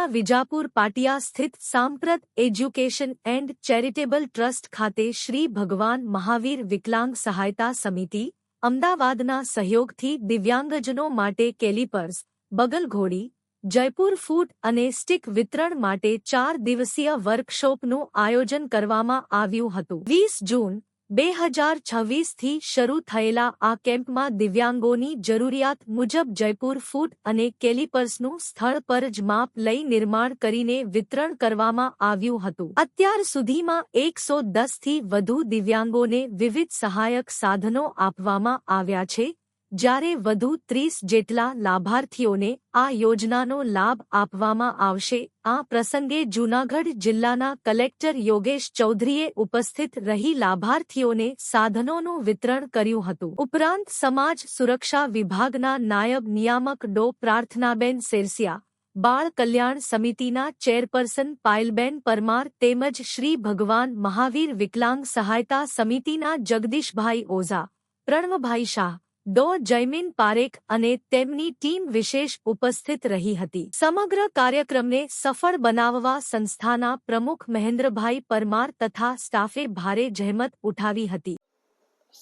જિલ્લાના વિજાપુર પાટિયા સ્થિત સાંપ્રત એજ્યુકેશન એન્ડ ચેરિટેબલ ટ્રસ્ટ ખાતે શ્રી ભગવાન મહાવીર વિકલાંગ સહાયતા સમિતિ અમદાવાદના સહયોગથી દિવ્યાંગજનો માટે કેલિપર્સ, બગલઘોડી, જયપુર ફૂટ અને સ્ટીક વિતરણ માટે 4 દિવસીય વર્કશોપનું આયોજન કરવામાં આવ્યું હતું। 20 જૂન 2026થી શરૂ થયેલા આ કેમ્પમાં દિવ્યાંગોની જરૂરિયાત મુજબ જયપુર ફૂટ અને કેલિપર્સનું સ્થળ પર જ માપ લઈ નિર્માણ કરીને વિતરણ કરવામાં આવ્યું હતું। અત્યાર સુધીમાં 110થી વધુ દિવ્યાંગોને વિવિધ સહાયક સાધનો આપવામાં આવ્યા છે, જ્યારે વધુ 30 જેટલા લાભાર્થીઓને આ યોજનાનો લાભ આપવામાં આવશે। આ પ્રસંગે જૂનાગઢ જિલ્લાના કલેક્ટર યોગેશ ચૌધરીએ ઉપસ્થિત રહી લાભાર્થીઓને સાધનોનું વિતરણ કર્યું હતું। ઉપરાંત સમાજ સુરક્ષા વિભાગના નાયબ નિયામક ડો. પ્રાર્થનાબેન સેરસિયા, બાળ કલ્યાણ સમિતિના ચેરપર્સન પાયલબેન પરમાર તેમજ શ્રી ભગવાન મહાવીર વિકલાંગ સહાયતા સમિતિના જગદીશભાઈ ઓઝા, પ્રણવભાઈ શાહ, ડો. જયમીન પારેખ અને તેમની ટીમ વિશેષ ઉપસ્થિત રહી હતી। સમગ્ર કાર્યક્રમને સફળ બનાવવા સંસ્થાના પ્રમુખ મહેન્દ્રભાઈ પરમાર તથા સ્ટાફે ભારે જહેમત ઉઠાવી હતી।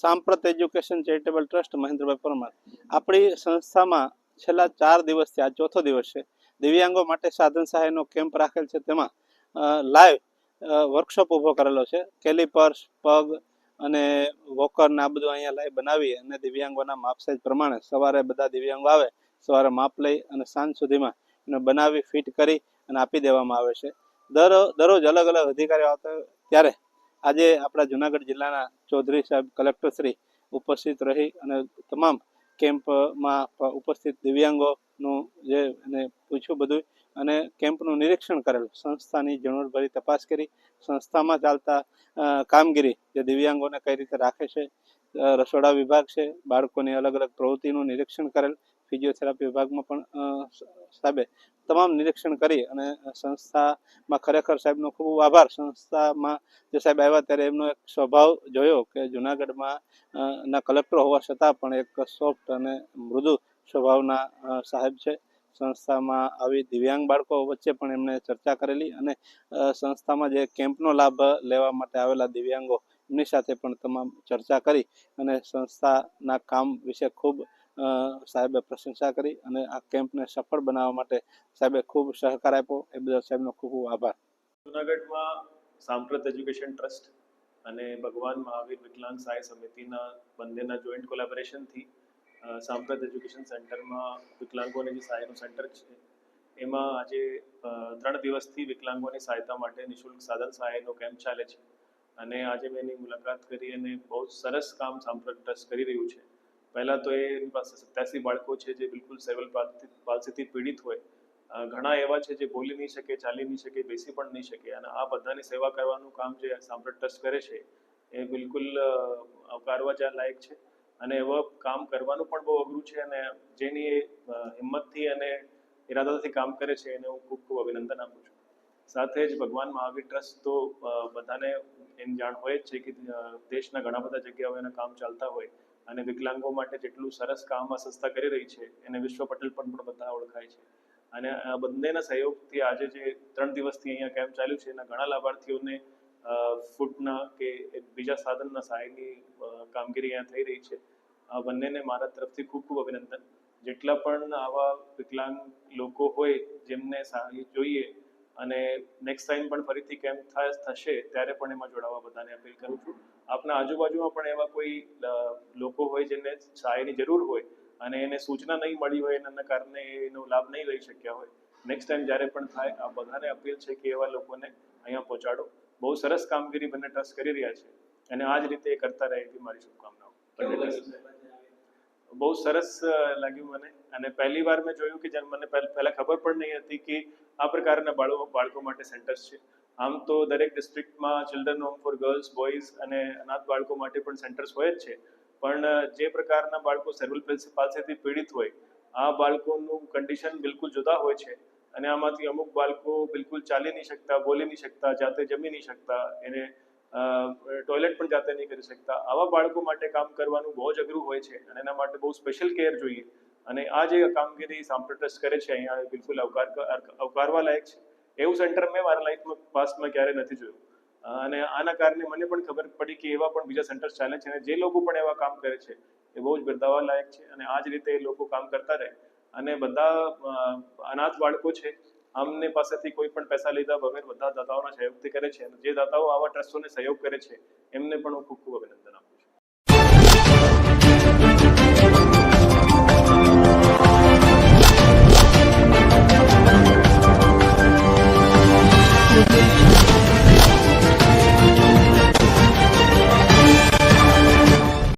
સાંપ્રત એજ્યુકેશન ચેરિટેબલ ટ્રસ્ટ મહેન્દ્રભાઈ પરમાર। આપણી સંસ્થામાં છેલ્લા 4 દિવસથી આ ચોથો દિવસ છે। દિવ્યાંગો માટે સાધન સહાયનો કેમ્પ રાખેલ છે। તેમાં લાઈવ વર્કશોપ ઊભો કરેલો છે। કેલિપર્સ, પગ અને વોકર ને આ બધું અહીંયા લાઈવ બનાવી અને દિવ્યાંગોના માપ સાઈઝ પ્રમાણે સવારે બધા દિવ્યાંગો આવે, સવારે માપ લઈ અને સાંજ સુધીમાં એને બનાવી ફિટ કરી અને આપી દેવામાં આવે છે। દરરોજ અલગ અલગ અધિકારીઓ આવતા ત્યારે આજે આપણા જૂનાગઢ જિલ્લાના ચૌધરી સાહેબ કલેક્ટર શ્રી ઉપસ્થિત રહી અને તમામ કેમ્પમાં ઉપસ્થિત દિવ્યાંગોનું જે એને પૂછ્યું બધું અને કેમ્પનું નિરીક્ષણ કરેલું, સંસ્થાની ઝીણવટભરી તપાસ કરી, સંસ્થામાં ચાલતા કામગીરી જે દિવ્યાંગોને કઈ રીતે રાખે છે, રસોડા વિભાગ છે, બાળકોની અલગ અલગ પ્રવૃત્તિનું નિરીક્ષણ કરેલ, ફિઝિયોથેરાપી વિભાગમાં પણ સાહેબે તમામ નિરીક્ષણ કરી અને સંસ્થામાં ખરેખર સાહેબનો ખૂબ આભાર। સંસ્થામાં જે સાહેબ આવ્યા ત્યારે એમનો એક સ્વભાવ જોયો કે જૂનાગઢમાં ના કલેક્ટર હોવા છતાં પણ એક સોફ્ટ અને મૃદુ સ્વભાવના સાહેબ છે। સંસ્થામાં આવી દિવ્યાંગ બાળકો વચ્ચે પણ એમને ચર્ચા કરેલી અને સંસ્થામાં જે કેમ્પનો લાભ લેવા માટે આવેલા દિવ્યાંગો એમની સાથે પણ તમામ ચર્ચા કરી અને સંસ્થાના કામ વિશે ખૂબ સાહેબે પ્રશંસા કરી અને આ કેમ્પને સફળ બનાવવા માટે સાહેબે ખૂબ સહકાર આપ્યો। એ બદલ સાહેબનો ખૂબ ખૂબ આભાર। જૂનાગઢમાં સાંપ્રત એજ્યુકેશન ટ્રસ્ટ અને ભગવાન મહાવીર વિકલાંગ સહાય સમિતિના બંનેના જોઈન્ટ કોલેબોરેશનથી સાંપ્રત એજ્યુકેશન સેન્ટરમાં વિકલાંગોને જે સહાયનું સેન્ટર છે એમાં આજે 3 દિવસથી વિકલાંગોની સહાયતા માટે નિઃશુલ્ક સાધન સહાયનો કેમ્પ ચાલે છે અને આજે મેં એની મુલાકાત કરી અને બહુ સરસ કામ સાંપ્રત ટ્રસ્ટ કરી રહ્યું છે। પહેલાં તો એની પાસે 87 બાળકો છે જે બિલકુલ સેરેબ્રલ પાલ્સીથી પીડિત હોય, ઘણા એવા છે જે બોલી નહીં શકે, ચાલી નહીં શકે, બેસી પણ નહીં શકે અને આ બધાની સેવા કરવાનું કામ જે સાંપ્રત ટ્રસ્ટ કરે છે એ બિલકુલ આવકારવા લાયક છે અને એવા કામ કરવાનું પણ બહુ અઘરું છે અને જેની હિંમતથી અને ઇરાદાથી કામ કરે છે એને હું ખૂબ ખૂબ અભિનંદન આપું છું। સાથે જ ભગવાન મહાવીર ટ્રસ્ટ તો બધાને એની જાણ હોય જ છે કે દેશના ઘણા બધા જગ્યાઓ એના કામ ચાલતા હોય અને વિકલાંગો માટે જેટલું સરસ કામ આ સંસ્થા કરી રહી છે એને વિશ્વ પટેલ પણ બધા ઓળખાય છે અને આ બંનેના સહયોગથી આજે જે 3 દિવસથી અહીંયા કેમ્પ ચાલ્યું છે એના ઘણા લાભાર્થીઓને ફૂટના કે બીજા સાધનના સહાયની કામગીરી અહીંયા થઈ રહી છે। આ બંનેને મારા તરફથી ખૂબ ખૂબ અભિનંદન। જેટલા પણ આવા વિકલાંગ લોકો હોય જેમને સહાય જોઈએ અને નેક્સ્ટ ટાઈમ પણ ફરીથી કેમ્પ થશે ત્યારે પણ એમાં જોડાવા બધાને અપીલ કરું છું। આપના આજુબાજુમાં પણ એવા કોઈ લોકો હોય જેને સહાયની જરૂર હોય અને એને સૂચના નહીં મળી હોય એના કારણે એનો લાભ નહીં લઈ શક્યા હોય, નેક્સ્ટ ટાઈમ જ્યારે પણ થાય આ બધાને અપીલ છે કે એવા લોકોને અહીંયા પહોંચાડો। બહુ સરસ કામગીરી બંને ટ્રસ્ટ કરી રહ્યા છે અને આ જ રીતે કરતા રહે એવી મારી શુભકામનાઓ। બહુ સરસ લાગ્યું મને અને પહેલી વાર મેં જોયું કે મને પહેલાં ખબર પણ નહીં હતી કે આ પ્રકારના બાળકો માટે સેન્ટર્સ છે। આમ તો દરેક ડિસ્ટ્રિક્ટમાં children home for girls, boys અને અનાથ બાળકો માટે પણ સેન્ટર્સ હોય જ છે, પણ જે પ્રકારના બાળકો સેરેબ્રલ પાલ્સીથી પીડિત હોય આ બાળકોનું કન્ડિશન બિલકુલ જુદા હોય છે અને આમાંથી અમુક બાળકો બિલકુલ ચાલી નહીં શકતા, બોલી નહીં શકતા, જાતે જમી નહીં શકતા, એને ટોયલેટ પણ જાતે નહીં કરી શકતા। આવા બાળકો માટે કામ કરવાનું બહુ જ અઘરું હોય છે અને એના માટે બહુ સ્પેશિયલ કેર જોઈએ અને આ જે કામગીરી સાંપ્રત ટ્રસ્ટ કરે છે અહીંયા બિલકુલ આવકારવા લાયક છે. એવું સેન્ટર મેં મારા લાઈફમાં પાસ્ટમાં ક્યારેય નથી જોયું. અને આના કારણે મને પણ ખબર પડી કે એવા પણ બીજા સેન્ટર્સ ચાલે છે અને જે લોકો પણ એવા કામ કરે છે એ બહુ જ બિરદાવવા લાયક છે. અને આ જ રીતે એ લોકો કામ કરતા રહે અને બધા અનાથ બાળકો છે આમને પાસેથી કોઈ પણ પૈસા લીધા વગર બધા દાતાઓના સહયોગથી કરે છે અને જે દાતાઓ આવા ટ્રસ્ટોને સહયોગ કરે છે એમને પણ હું ખૂબ ખૂબ અભિનંદન આપું.